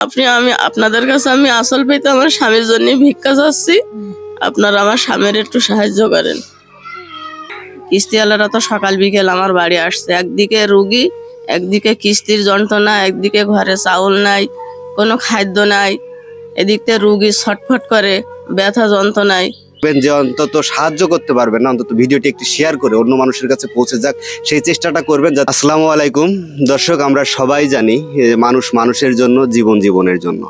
আমি আপনাদের কাছে আমি আসল পেতে আমার স্বামীর জন্য ভিক্ষা চাচ্ছি। আপনারা আমার স্বামীর একটু সাহায্য করেন। কিস্তিওয়ালারা তো সকাল বিকেল আমার বাড়ি আসছে, একদিকে রুগী, একদিকে কিস্তির যন্ত্রণা, একদিকে ঘরে চাউল নাই, কোনো খাদ্য নাই, এদিকে রুগী ছটফট করে ব্যথা যন্ত্রণায়। যে অন্তত সাহায্য করতে পারবেন না, অন্তত ভিডিওটি একটু শেয়ার করে অন্য মানুষের কাছে পৌঁছে যাক সেই চেষ্টাটা করবেন। আসসালামু আলাইকুম দর্শক, আমরা সবাই জানি মানুষ মানুষের জন্য, জীবন জীবনের জন্য।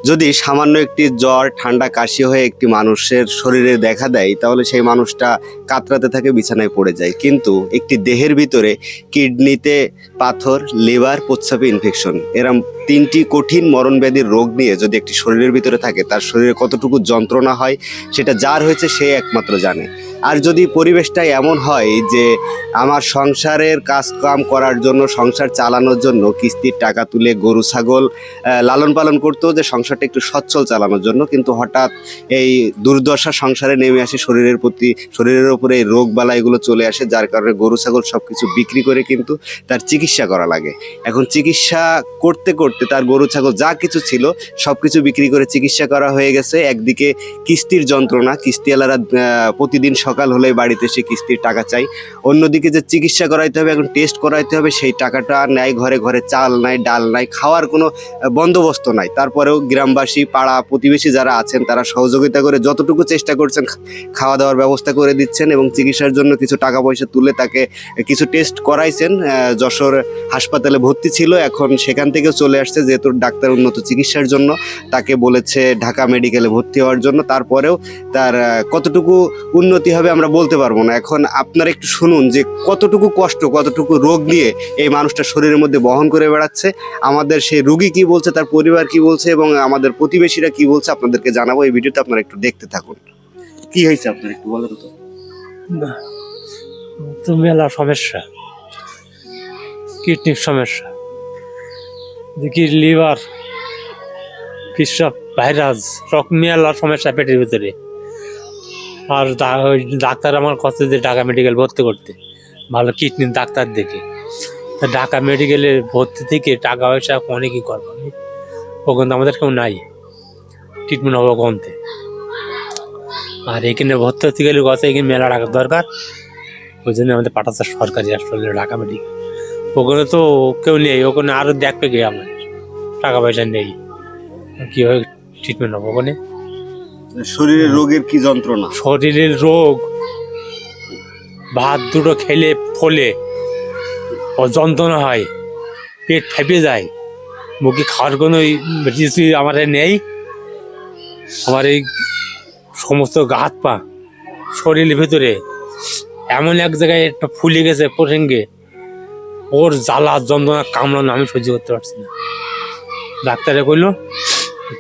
যদি সামান্য একটি জ্বর ঠান্ডা কাশি হয়ে একটি মানুষের শরীরে দেখা দেয়, তাহলে সেই মানুষটা কাতরাতে থাকে, বিছানায় পড়ে যায়। কিন্তু একটি দেহের ভিতরে কিডনিতে পাথর, লিভার, প্রস্রাবে ইনফেকশন, এরম তিনটি কঠিন মরণব্যাধির রোগ নিয়ে যদি একটি শরীরের ভিতরে থাকে, তার শরীরে কতটুকু যন্ত্রণা হয় সেটা যার হয়েছে সে একমাত্র জানে। আর যদি পরিবেশটা এমন হয় যে আমার সংসারের কাজকাম করার জন্য, সংসার চালানোর জন্য কিস্তির টাকা তুলে গরু ছাগল লালন পালন করতো, যে সংসারটা একটু সচ্ছল চালানোর জন্য, কিন্তু হঠাৎ এই দুর্দশা সংসারে নেমে আসে, শরীরের উপরে এই রোগ বালা এগুলো চলে আসে, যার কারণে গরু ছাগল সব কিছু বিক্রি করে কিন্তু তার চিকিৎসা করা লাগে। এখন চিকিৎসা করতে করতে তার গরু ছাগল যা কিছু ছিল সব কিছু বিক্রি করে চিকিৎসা করা হয়ে গেছে। একদিকে কিস্তির যন্ত্রণা, কিস্তিওয়ালারা প্রতিদিন সকাল হলে বাড়িতে সে কিস্তির টাকা চাই। অন্যদিকে যে চিকিৎসা করাইতে হবে, এখন টেস্ট করাইতে হবে, সেই টাকাটা নেয়, ঘরে ঘরে চাল নাই, ডাল নাই, খাওয়ার কোনো বন্দোবস্ত নাই। তারপরেও গ্রামবাসী, পাড়া প্রতিবেশী যারা আছেন তারা সহযোগিতা করে যতটুকু চেষ্টা করছেন খাওয়া দাওয়ার ব্যবস্থা করে দিচ্ছেন এবং চিকিৎসার জন্য কিছু টাকা পয়সা তুলে তাকে কিছু টেস্ট করাইছেন। যশোর হাসপাতালে ভর্তি ছিল, এখন সেখান থেকেও চলে আসছে, যেহেতু ডাক্তার উন্নত চিকিৎসার জন্য তাকে বলেছে ঢাকা মেডিকেলে ভর্তি হওয়ার জন্য। তারপরেও তার কতটুকু উন্নতি হবে আমরা বলতে পারবো না। এখন আপনারা একটু শুনুন যে কতটুকু কষ্ট, কতটুকু রোগ নিয়ে এই মানুষটা শরীরের মধ্যে বহন করে বেড়াচ্ছে। আমাদের সেই রোগী কি বলছে, তার পরিবার কি বলছে এবং আমাদের প্রতিবেশীরা কি বলছে আপনাদেরকে জানাবো। এই ভিডিওতে আপনারা একটু দেখতে থাকুন। কি হয়েছে আপনার একটু বলেন তো। তো মেলা সমস্যা, কিডনির সমস্যা, দেখি লিভার, পেশাব, ভাইরাস, মেলা সমস্যা পেটের ভিতরে। আর ডাক্তার আমার কাছে যে ঢাকা মেডিকেল ভর্তি করতে, ভালো কিডনির ডাক্তার দেখে। তা ঢাকা মেডিকেলে ভর্তি থেকে টাকা পয়সা অনেকই করবো, ওখানে আমাদের কেউ নাই, ট্রিটমেন্ট হবো কমতে। আর এখানে ভর্তি হতে গেলে গছে এখানে মেলা টাকার দরকার, ওই জন্য আমাদের পাঠাচ্ছে সরকারি হাসপাতালে ঢাকা মেডিকেল। ওখানে তো কেউ নেই, ওখানে আরও দেখবে গিয়ে আমার টাকা পয়সা নেই, কীভাবে ট্রিটমেন্ট হবো ওখানে। শরীরের রোগের কি যন্ত্রণা? শরীরের রোগ, ভাত দুটো খেলে ফলে ও যন্ত্রণা হয়, পেট ফেপে যায়, মুখে খাওয়ার কোনো রিচি আমার নেই। আমার এই সমস্ত হাত পা শরীরের ভিতরে এমন এক জায়গায় একটা ফুলে গেছে প্রসঙ্গে, ওর জ্বালা যন্ত্রণা কামড়ানো আমি সহ্য করতে পারছি না। ডাক্তারে কইলো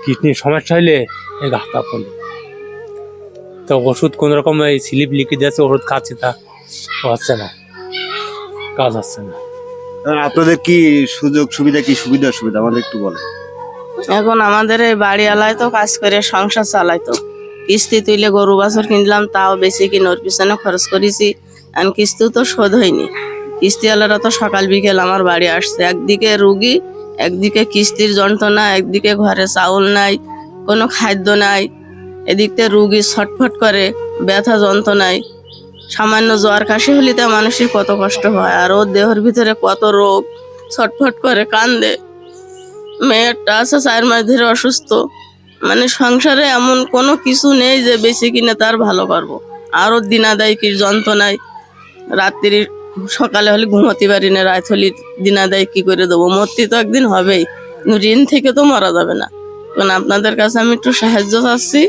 কিডনির সমস্যা হলে এই হাত পা ফুলে। তো ওষুধ কোন রকম এই স্লিপ লিখে দিয়েছে, ওষুধ খাচ্ছি, তা হচ্ছে না, কাজ হচ্ছে না। আপনাদের কি সুযোগ সুবিধা, কি সুবিধা অসুবিধা আমাদের একটু বলেন। এখন আমাদের এই বাড়িওয়ালায় তো কাজ করে সংসার চালাইতো, কিস্তি তুলে গরু বাছুর কিনলাম, তাও বেশি কিনে ওর পিছনে খরচ করেছি, আর কিস্তিও তো শোধ হয়নি। কিস্তিওয়ালারা তো সকাল বিকেল আমার বাড়ি আসছে, একদিকে রুগী, একদিকে কিস্তির যন্ত্রণা, একদিকে ঘরে চাউল নাই, কোনো খাদ্য নাই, এদিকে রুগী ছটফট করে ব্যথা যন্ত্রণায়। সামান্য জ্বর কাশি হলে তো মানুষের কত কষ্ট হয়, আর ওর দেহের ভিতরে কত রোগ, ছটফট করে কান্দে। মেয়েরটা আছে 4 মাস ধরে অসুস্থ, মানে সংসারে এমন কোনো কিছু নেই যে বেশি কিনে তার ভালো পারবো। আরও দিনাদায় কি যন্ত্রণায়, রাত্রি সকালে হলে ঘুমোতে পারি না, রাত হলে দিনাদায় কি করে দেবো। মরতে তো একদিন হবেই, ঋণ থেকে তো মরা যাবে না। কারণ আপনাদের কাছে আমি একটু সাহায্য চাচ্ছি,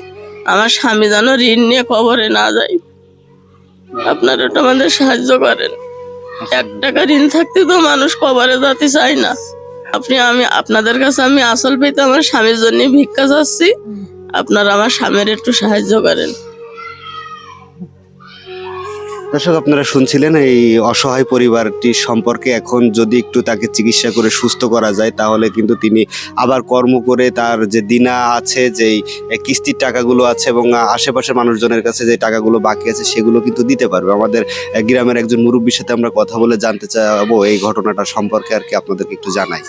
আমার স্বামী যেন ঋণ নিয়ে কবরে না যায়। আপনারা একটু আমাদের সাহায্য করেন। 1 টাকা ঋণ থাকতে তো মানুষ কবরে যেতে চায় না। আমি আপনাদের কাছে আমি আসল পেতে আমার স্বামীর জন্য ভিক্ষা চাচ্ছি, আপনারা আমার স্বামীর একটু সাহায্য করেন। দর্শক, আপনারা শুনছিলেন এই অসহায় পরিবারটির সম্পর্কে। এখন যদি একটু তাকে চিকিৎসা করে সুস্থ করা যায় তাহলে কিন্তু তিনি আবার কর্ম করে তার যে দিনা আছে, যেই কিস্তির টাকাগুলো আছে এবং আশেপাশের মানুষজনের কাছে যে টাকাগুলো বাকি আছে সেগুলো কিন্তু দিতে পারবে। আমাদের গ্রামের একজন মুরব্বীর সাথে আমরা কথা বলে জানতে চাবো এই ঘটনাটা সম্পর্কে, আর কি আপনাদেরকে একটু জানাই।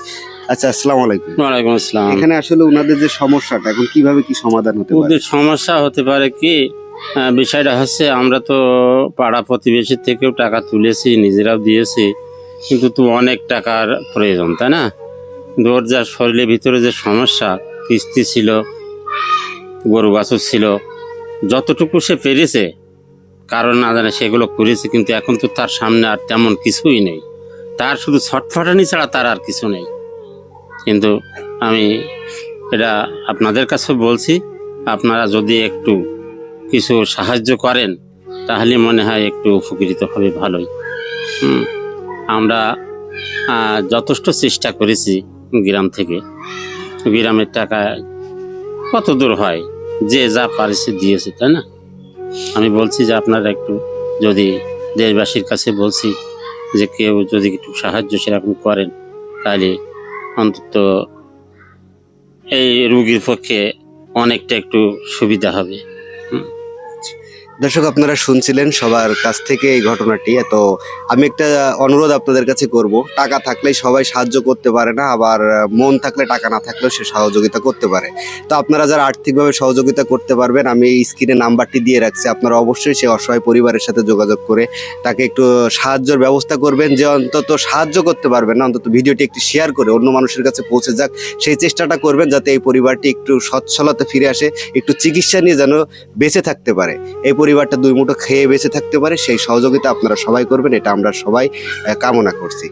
আচ্ছা, আসসালামু আলাইকুম। ওয়ালাইকুম আসসালাম। এখানে আসলে ওনাদের যে সমস্যাটা এখন কিভাবে কি সমাধান হতে পারে? ওদের সমস্যা হতে পারে কি, বিষয়টা হচ্ছে আমরা তো পাড়া প্রতিবেশীর থেকেও টাকা তুলেছি, নিজেরাও দিয়েছি, কিন্তু তো অনেক টাকার প্রয়োজন, তাই না? কিন্তু ওর যা শরীরের ভিতরে যে সমস্যা, কিস্তি ছিল, গরু বাছুর ছিল, যতটুকু সে পেরেছে কারণ না জানে সেগুলো করেছে, কিন্তু এখন তো তার সামনে আর তেমন কিছুই নেই, তার শুধু ছটফটানি ছাড়া তার আর কিছু নেই। কিন্তু আমি এটা আপনাদের কাছে বলছি, আপনারা যদি একটু কিছু সাহায্য করেন তাহলে মনে হয় একটু উপকৃত হবে, ভালোই। আমরা যথেষ্ট চেষ্টা করেছি গ্রাম থেকে, গ্রামের টাকা কত দূর হয়, যে যা পারেছে দিয়েছে, তাই না? আমি বলছি যে আপনারা একটু যদি দেশবাসীর কাছে বলছি যে কেউ যদি একটু সাহায্য সেরকম করেন তাহলে অন্তত এই রুগীর পক্ষে অনেকটা একটু সুবিধা হবে। দর্শক, আপনারা শুনছিলেন সবার কাছ থেকে এই ঘটনাটি। তো আমি একটা অনুরোধ আপনাদের কাছে করব, টাকা থাকলেই সবাই সাহায্য করতে পারে না, আবার মন থাকলে টাকা না থাকলেও সে সহযোগিতা করতে পারে। তো আপনারা যারা আর্থিকভাবে সহযোগিতা করতে পারবেন, আমি এই স্ক্রিনে নাম্বারটি দিয়ে রাখছি, আপনারা অবশ্যই সেই অসহায় পরিবারের সাথে যোগাযোগ করে তাকে একটু সাহায্যের ব্যবস্থা করবেন। যে অন্তত সাহায্য করতে পারবেন না, অন্তত ভিডিওটি একটু শেয়ার করে অন্য মানুষের কাছে পৌঁছে যাক, সেই চেষ্টাটা করবেন যাতে এই পরিবারটি একটু সচ্ছলতা ফিরে আসে, একটু চিকিৎসা নিয়ে যেন বেঁচে থাকতে পারে, এই পরিবারটা দুই মুঠো খেয়ে বেঁচে থাকতে পারে। সেই সহযোগিতা আপনারা সবাই করবেন, এটা আমরা সবাই কামনা করছি।